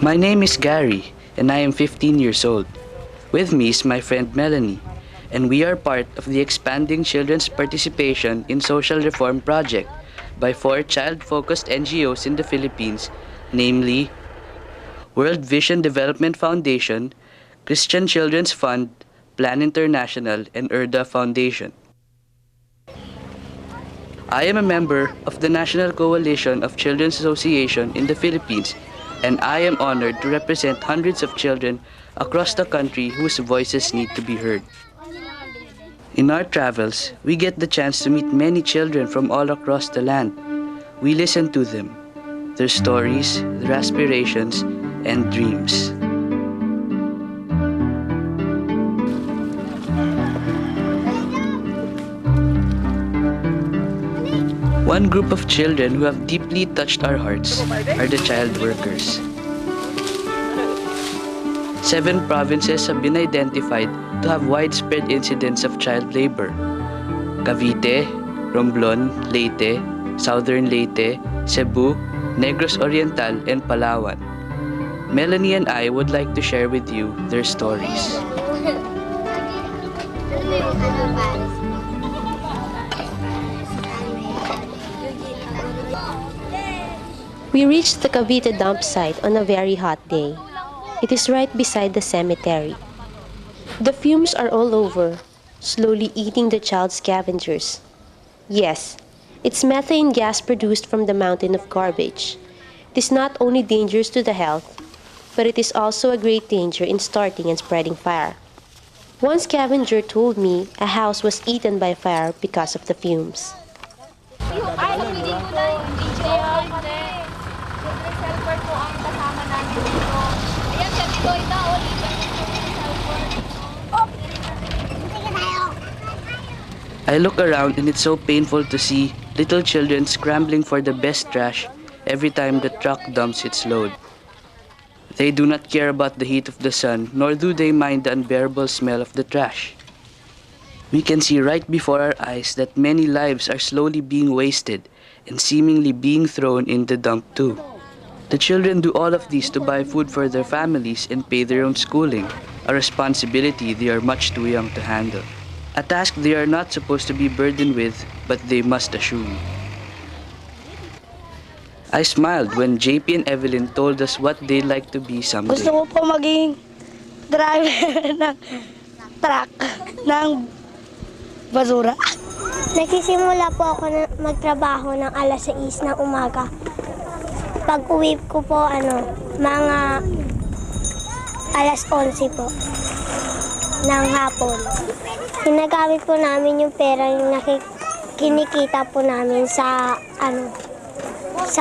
My name is Gary, and I am 15 years old. With me is my friend Melanie, and we are part of the Expanding Children's Participation in Social Reform project by 4 child-focused NGOs in the Philippines, namely World Vision Development Foundation, Christian Children's Fund, Plan International, and Erda Foundation. I am a member of the National Coalition of Children's Association in the Philippines, and I am honored to represent hundreds of children across the country whose voices need to be heard. In our travels, we get the chance to meet many children from all across the land. We listen to them, their stories, their aspirations, and dreams. One group of children who have deeply touched our hearts are the child workers. 7 provinces have been identified to have widespread incidents of child labor: Cavite, Romblon, Leyte, Southern Leyte, Cebu, Negros Oriental, and Palawan. Melanie and I would like to share with you their stories. We reached the Cavite dump site on a very hot day. It is right beside the cemetery. The fumes are all over, slowly eating the child scavengers. Yes, it's methane gas produced from the mountain of garbage. It is not only dangerous to the health, but it is also a great danger in starting and spreading fire. One scavenger told me a house was eaten by fire because of the fumes. I look around and it's so painful to see little children scrambling for the best trash every time the truck dumps its load. They do not care about the heat of the sun, nor do they mind the unbearable smell of the trash. We can see right before our eyes that many lives are slowly being wasted and seemingly being thrown in the dump too. The children do all of this to buy food for their families and pay their own schooling, a responsibility they are much too young to handle. A task they are not supposed to be burdened with, but they must assume. I smiled when JP and Evelyn told us what they'd like to be someday. Gusto ko po maging driver ng truck ng basura. Nagsisimula po ako na magtrabaho ng alas 6 ng umaga. Pag uwi ko po, mga alas 11 po ng hapon. Ginagamit po namin yung pera yung kinikita po namin sa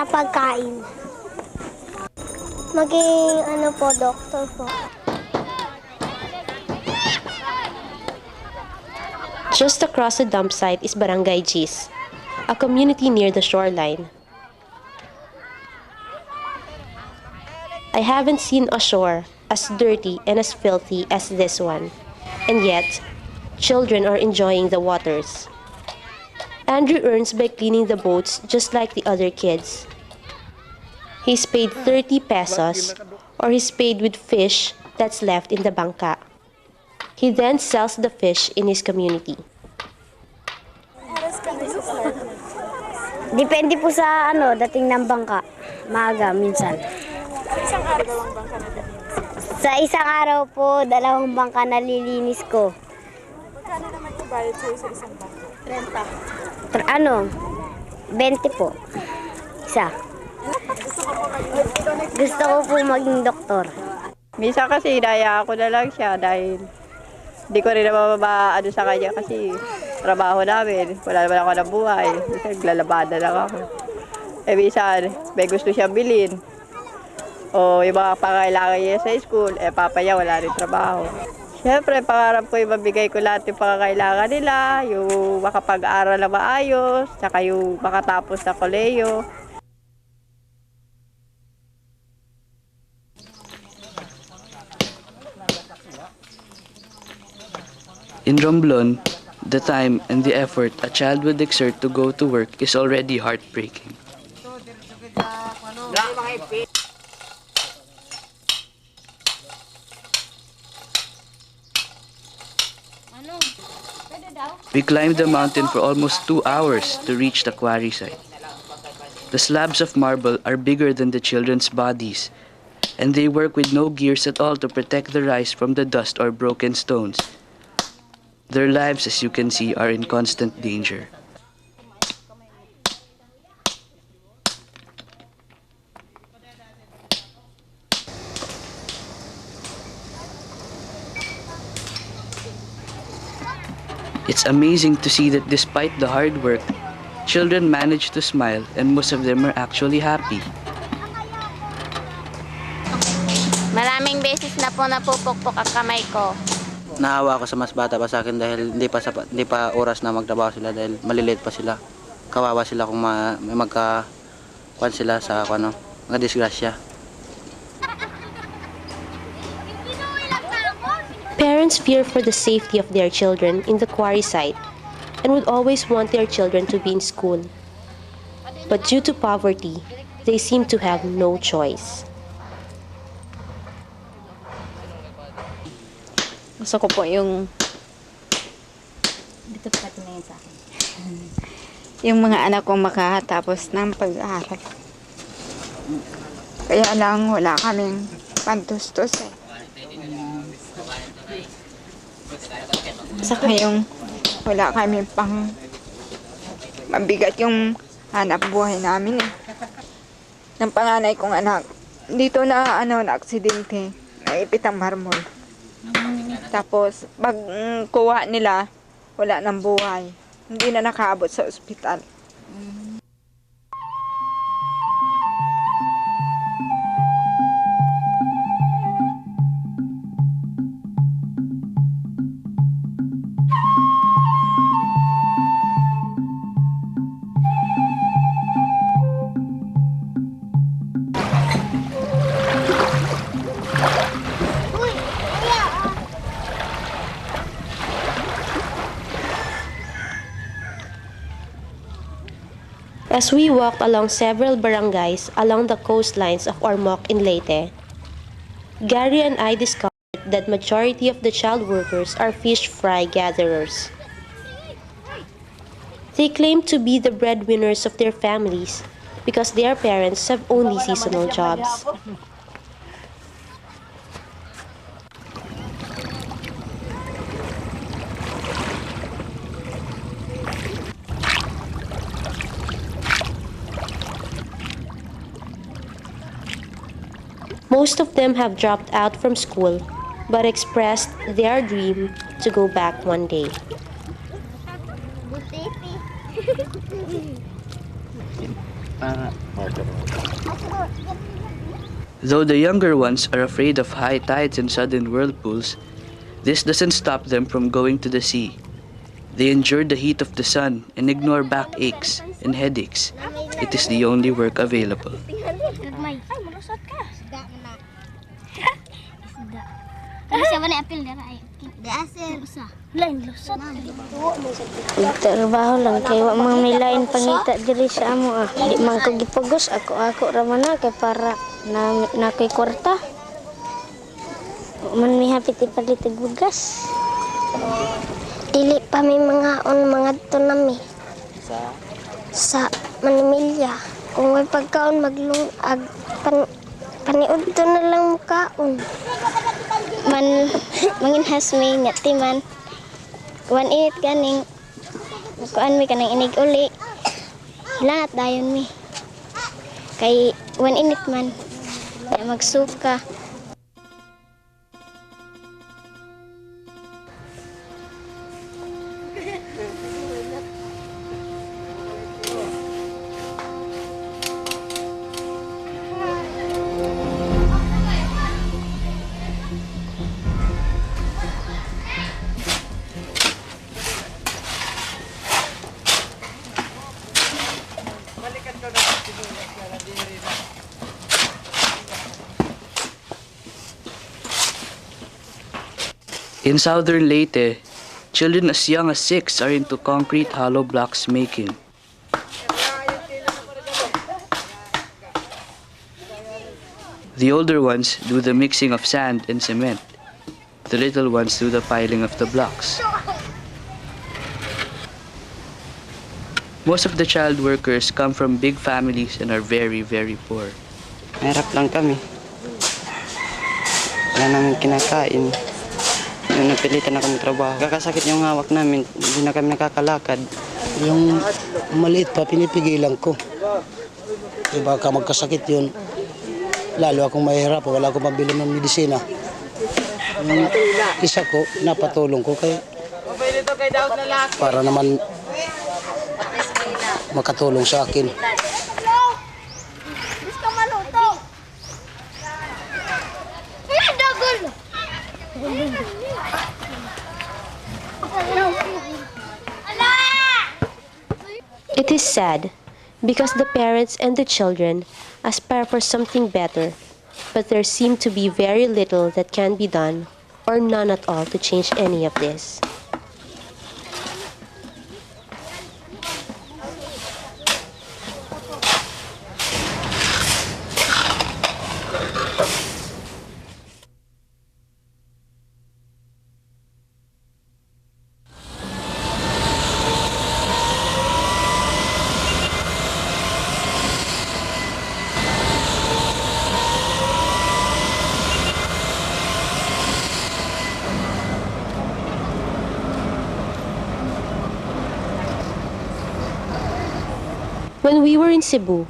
pagkain. Maging doktor po. Just across the dump site is Barangay Gis, a community near the shoreline. I haven't seen a shore as dirty and as filthy as this one, and yet, children are enjoying the waters. Andrew earns by cleaning the boats just like the other kids. He's paid 30 pesos, or he's paid with fish that's left in the bangka. He then sells the fish in his community. Depende po sa dating ng bangka. Maaga minsan. Isang araw dalawang bangka na nalilinis? Sa isang araw po, 2 bangka nalilinis ko. Magkano naman ito bayad sa'yo sa isang bangka? Renta? 20 po. Isa. Gusto ko po maging doktor. Minsan kasi daya ako na lang siya dahil hindi ko rin naman sa kanya kasi trabaho namin. Wala naman ako ng buhay. Minsan naglalabada lang ako. Minsan may gusto siyang bilhin. O yung mga pangailangan niya sa school, papa niya wala rin trabaho. Siyempre, pangarap ko yung mabigay ko lahat yung pangangailangan nila, yung makapag-aral na maayos, tsaka yung makatapos na koleyo. In Romblon, the time and the effort a child would exert to go to work is already heartbreaking. We climbed the mountain for almost 2 hours to reach the quarry site. The slabs of marble are bigger than the children's bodies, and they work with no gears at all to protect the rice from the dust or broken stones. Their lives, as you can see, are in constant danger. It's amazing to see that despite the hard work, children manage to smile and most of them are actually happy. Maraming beses na po napupukpok ang kamay ko. Naawa ako sa mas bata pa sa akin dahil hindi pa oras na magtrabaho sila dahil maliliit pa sila. Kawawa sila kung may magkakuan sila sa mga disgrasya. Parents fear for the safety of their children in the quarry site and would always want their children to be in school. But due to poverty, they seem to have no choice. Gusto ko po yung yung mga anak kong makatapos ng pag-aaral. Kaya lang wala kaming pantustos eh. Saka yung wala kaming pang mabigat yung hanap buhay namin eh. Ng panganay kong anak, dito na na-aksidente, naipit ang marmol. Tapos, pag kuha nila, wala nang buhay. Hindi na nakaabot sa ospital. As we walked along several barangays along the coastlines of Ormoc and Leyte, Gary and I discovered that majority of the child workers are fish fry gatherers. They claim to be the breadwinners of their families because their parents have only seasonal jobs. Most of them have dropped out from school, but expressed their dream to go back one day. Though the younger ones are afraid of high tides and sudden whirlpools, this doesn't stop them from going to the sea. They endure the heat of the sun and ignore backaches and headaches. It is the only work available. Trabaho lang kay wa man may lain pangita diri sa amo ah. Di man ko gipugos ako ra man kay para na kay kwarta. Man mi hapit ipalit og bugas. Dili pa may mga mga tunami. Sa Manimilya. Kung may pagkaon maglungag paniud to na lang mukaon. Manginhas mi nga timan. Kuan init ganing kuan mi kanang inig uli. Hilanat dayon mi. Kay wan init man. Kaya magsuka. In southern Leyte, children as young as 6 are into concrete hollow blocks making. The older ones do the mixing of sand and cement. The little ones do the piling of the blocks. Most of the child workers come from big families and are very, very poor. Mahirap lang kami. Wala namin kinakain. Napilitan na kami trabaho. Kakasakit yung hawak namin, hindi na kami nakakalakad. Yung maliit pa, pinipigilan ko. Baka magkasakit yun. Lalo akong mahirap, wala akong pambili ng medisina. Yung isa ko, napatulong ko kay para naman makatulong sa akin. It is sad because the parents and the children aspire for something better, but there seems to be very little that can be done or none at all to change any of this. When we were in Cebu,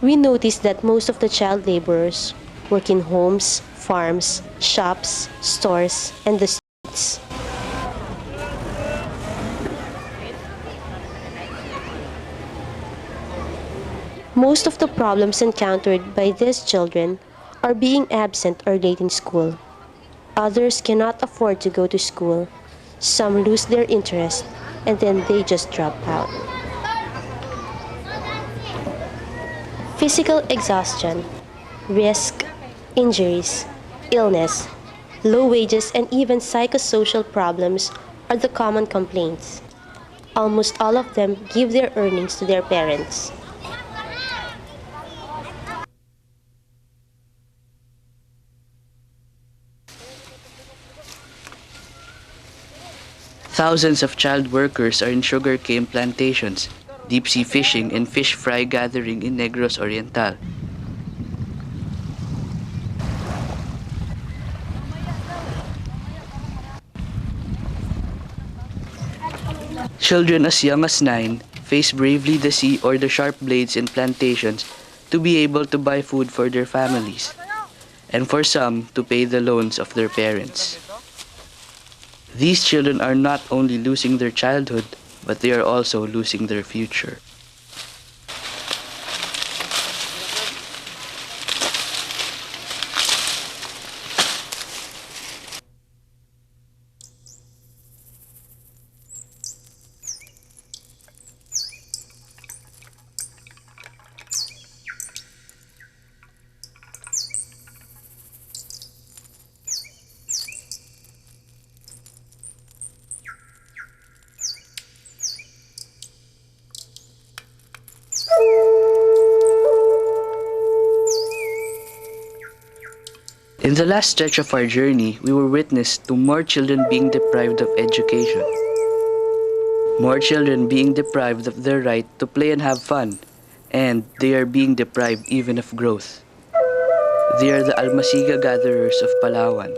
we noticed that most of the child laborers work in homes, farms, shops, stores, and the streets. Most of the problems encountered by these children are being absent or late in school. Others cannot afford to go to school. Some lose their interest and then they just drop out. Physical exhaustion, risk, injuries, illness, low wages, and even psychosocial problems are the common complaints. Almost all of them give their earnings to their parents. Thousands of child workers are in sugarcane plantations, deep-sea fishing, and fish fry gathering in Negros Oriental. Children as young as 9 face bravely the sea or the sharp blades in plantations to be able to buy food for their families, and for some to pay the loans of their parents. These children are not only losing their childhood, but they are also losing their future. In the last stretch of our journey, we were witness to more children being deprived of education. More children being deprived of their right to play and have fun, and they are being deprived even of growth. They are the Almasiga gatherers of Palawan.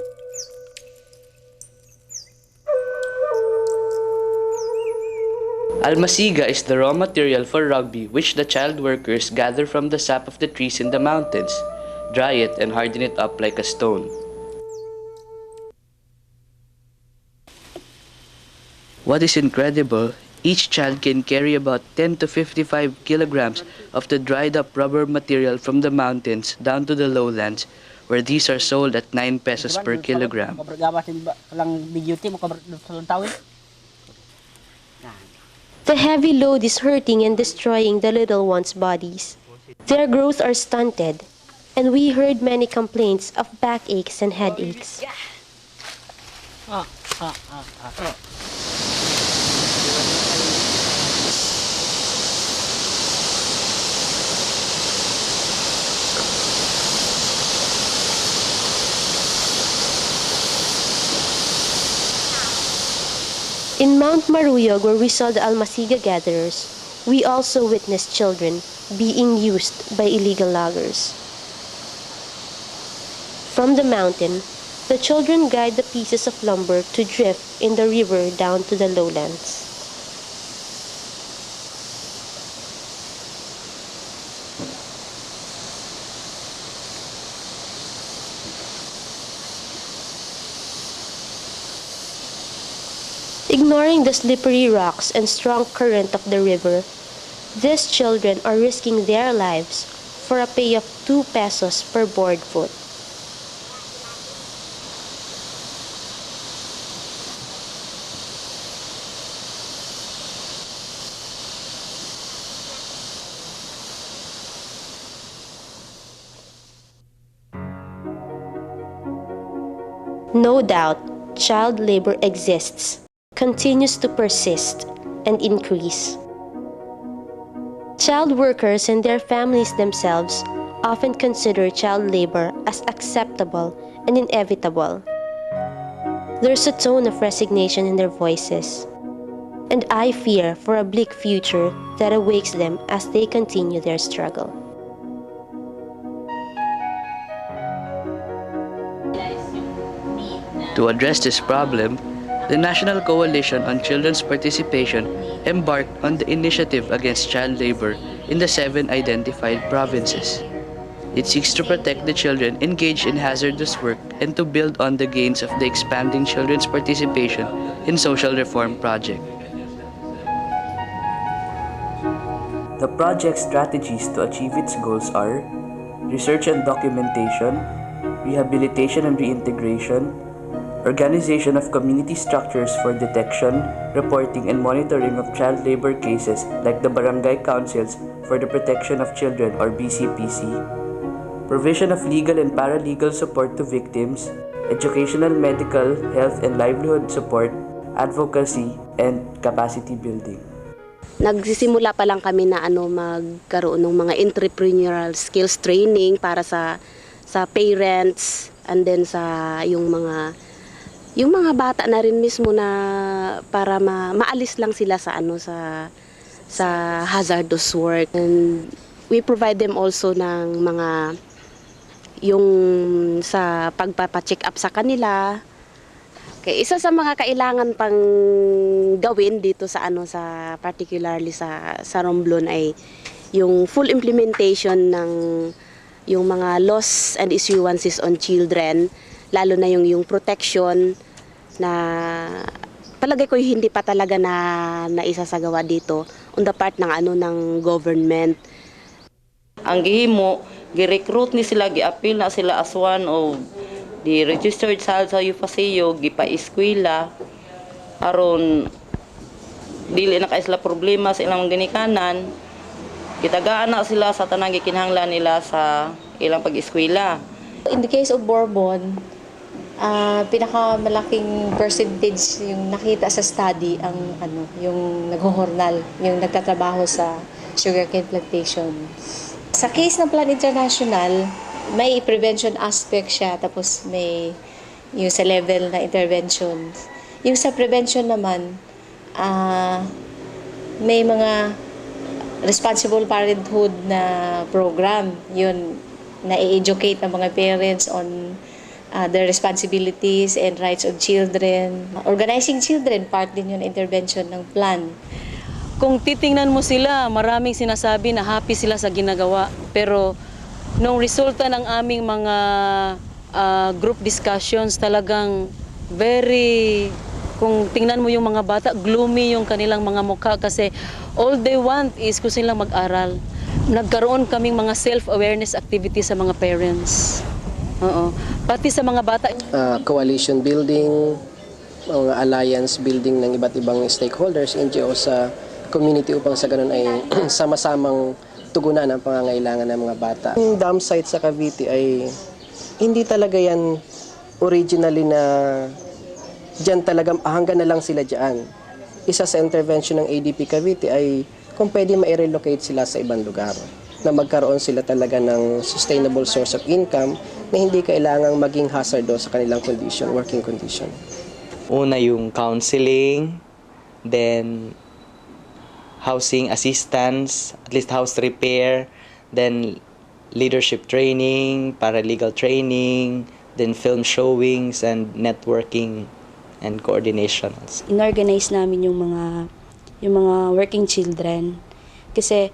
Almasiga is the raw material for rugby which the child workers gather from the sap of the trees in the mountains, dry it, and harden it up like a stone. What is incredible, each child can carry about 10 to 55 kilograms of the dried up rubber material from the mountains down to the lowlands, where these are sold at 9 pesos per kilogram. The heavy load is hurting and destroying the little ones' bodies. Their growth are stunted, and we heard many complaints of backaches and headaches. In Mount Maruyog, where we saw the Almasiga gatherers, We also witnessed children being used by illegal loggers. From the mountain, the children guide the pieces of lumber to drift in the river down to the lowlands. Ignoring the slippery rocks and strong current of the river, these children are risking their lives for a pay of 2 pesos per board foot. No doubt, child labor exists, continues to persist and increase. Child workers and their families themselves often consider child labor as acceptable and inevitable. There's a tone of resignation in their voices, and I fear for a bleak future that awaits them as they continue their struggle. To address this problem, the National Coalition on Children's Participation embarked on the initiative against child labor in the 7 identified provinces. It seeks to protect the children engaged in hazardous work and to build on the gains of the expanding children's participation in social reform project. The project's strategies to achieve its goals are research and documentation, rehabilitation and reintegration, organization of community structures for detection, reporting, and monitoring of child labor cases like the Barangay Councils for the Protection of Children or BCPC, provision of legal and paralegal support to victims, educational, medical, health, and livelihood support, advocacy, and capacity building. Nagsisimula pa lang kami na magkaroon ng mga entrepreneurial skills training para sa parents and then sa yung mga bata na rin mismo na para maalis lang sila sa hazardous work. And we provide them also ng mga yung sa pagpapa-check up sa kanila. Okay, isa sa mga kailangan pang gawin dito sa particularly sa Romblon ay yung full implementation ng yung mga laws and issuances on children, lalo na yung protection na palagay ko hindi pa talaga na isasagawa dito on the part ng government. Ang gihimo, gi-recruit ni sila, gi-appeal na sila as one of the registered child sa UFACIO, gipa-eskwela aron dili na kay sila problema sa ilang ginikanan, gitagaan na sila sa tanang gikinahanglan nila sa ilang pag-eskwela. In the case of Bourbon, pinakamalaking percentage yung nakita sa study ang yung naghohornal, yung nagtatrabaho sa sugarcane plantation. Sa case ng Plan International, may prevention aspect siya, tapos may yung sa level na intervention. Yung sa prevention naman, may mga responsible parenthood na program, yun na i-educate ang mga parents on their responsibilities and rights of children. Organizing children, part din yun intervention ng plan. Kung titingnan mo sila, maraming sinasabi na happy sila sa ginagawa. Pero nung resulta ng aming mga group discussions, talagang kung tingnan mo yung mga bata, gloomy yung kanilang mga mukha kasi all they want is kung silang mag-aral. Nagkaroon kaming mga self-awareness activities sa mga parents. Oo. Pati sa mga bata. Coalition building, mga alliance building ng iba't ibang stakeholders, NGO sa community upang sa ganun ay sama-samang tugunan ang pangangailangan ng mga bata. Yung dam site sa Cavite ay hindi talaga yan originally na dyan talaga, hanggang na lang sila dyan. Isa sa intervention ng ADP Cavite ay kung pwede ma-relocate sila sa ibang lugar, na magkaroon sila talaga ng sustainable source of income na hindi kailangang maging hazardous sa kanilang condition, working condition. Una yung counseling, then housing assistance, at least house repair, then leadership training, paralegal training, then film showings and networking and coordinations. Inorganize namin yung mga working children kasi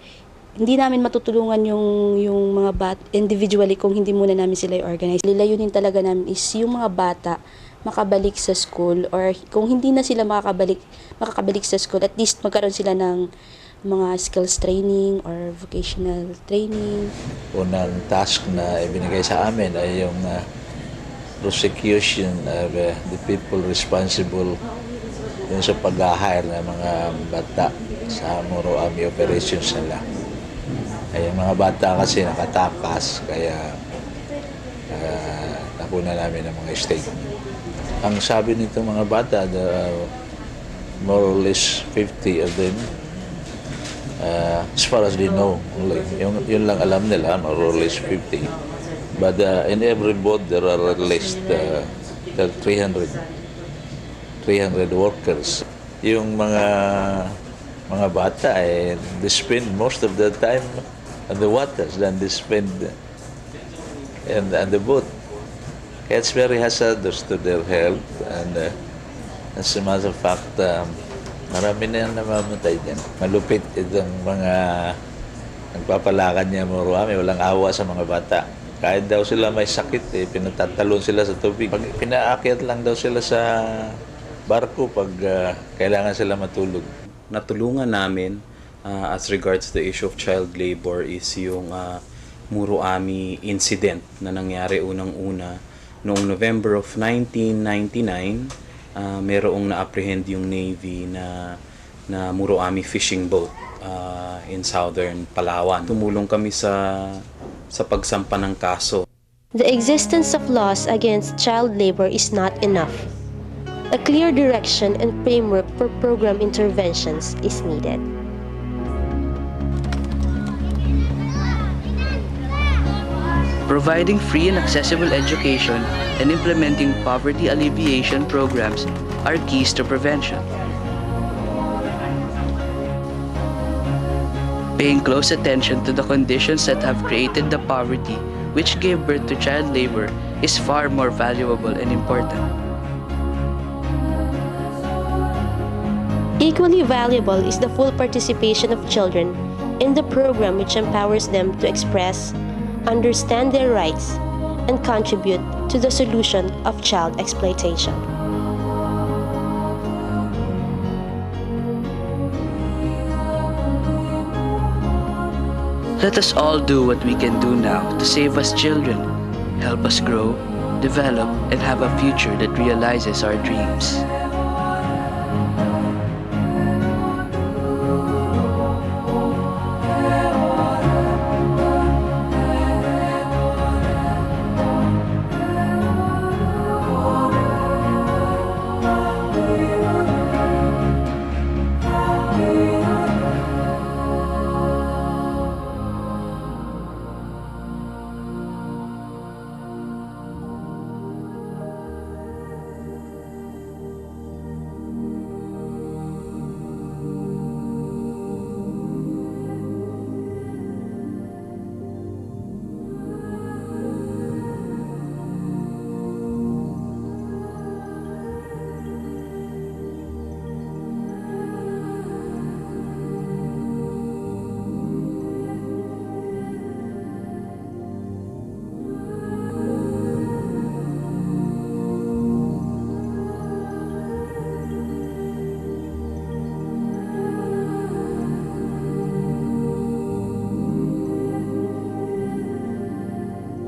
hindi namin matutulungan yung mga individually kung hindi muna namin sila i-organize. Lilayunin talaga namin is yung mga bata makabalik sa school, or kung hindi na sila makakabalik sa school, at least magkaroon sila ng mga skills training or vocational training. Unang task na ibinigay sa amin ay yung prosecution of the people responsible dun sa pag-hire ng mga bata sa Muro Army operations nila. Ay, yung mga bata kasi nakatakas, kaya nakuna namin ng mga statement. Ang sabi nito mga bata, more or less 50 of them, as far as they know, only. Yun lang alam nila, more or less 50. But in every boat, there are at least 300 workers. Yung mga bata, they spend most of the time on the waters than they spend on the boat. It's very hazardous to their health, and as a matter of fact, marami na yung namamatay dyan. Malupit itong mga nagpapalakad niya Muro Army, walang awa sa mga bata. Kahit daw sila may sakit, pinatatalon sila sa tubig. Pag pinaakyat lang daw sila sa barko pag kailangan sila matulog. Natulungan namin as regards the issue of child labor is yung Muro Army incident na nangyari unang-una. Noong November of 1999, merong na-apprehend yung Navy na Muro Army fishing boat in southern Palawan. Tumulong kami sa pagsampa ng kaso. The existence of laws against child labor is not enough. A clear direction and framework for program interventions is needed. Providing free and accessible education and implementing poverty alleviation programs are keys to prevention. Paying close attention to the conditions that have created the poverty which gave birth to child labor is far more valuable and important. Equally valuable is the full participation of children in the program, which empowers them to express, understand their rights, and contribute to the solution of child exploitation. Let us all do what we can do now to save us children, help us grow, develop, and have a future that realizes our dreams.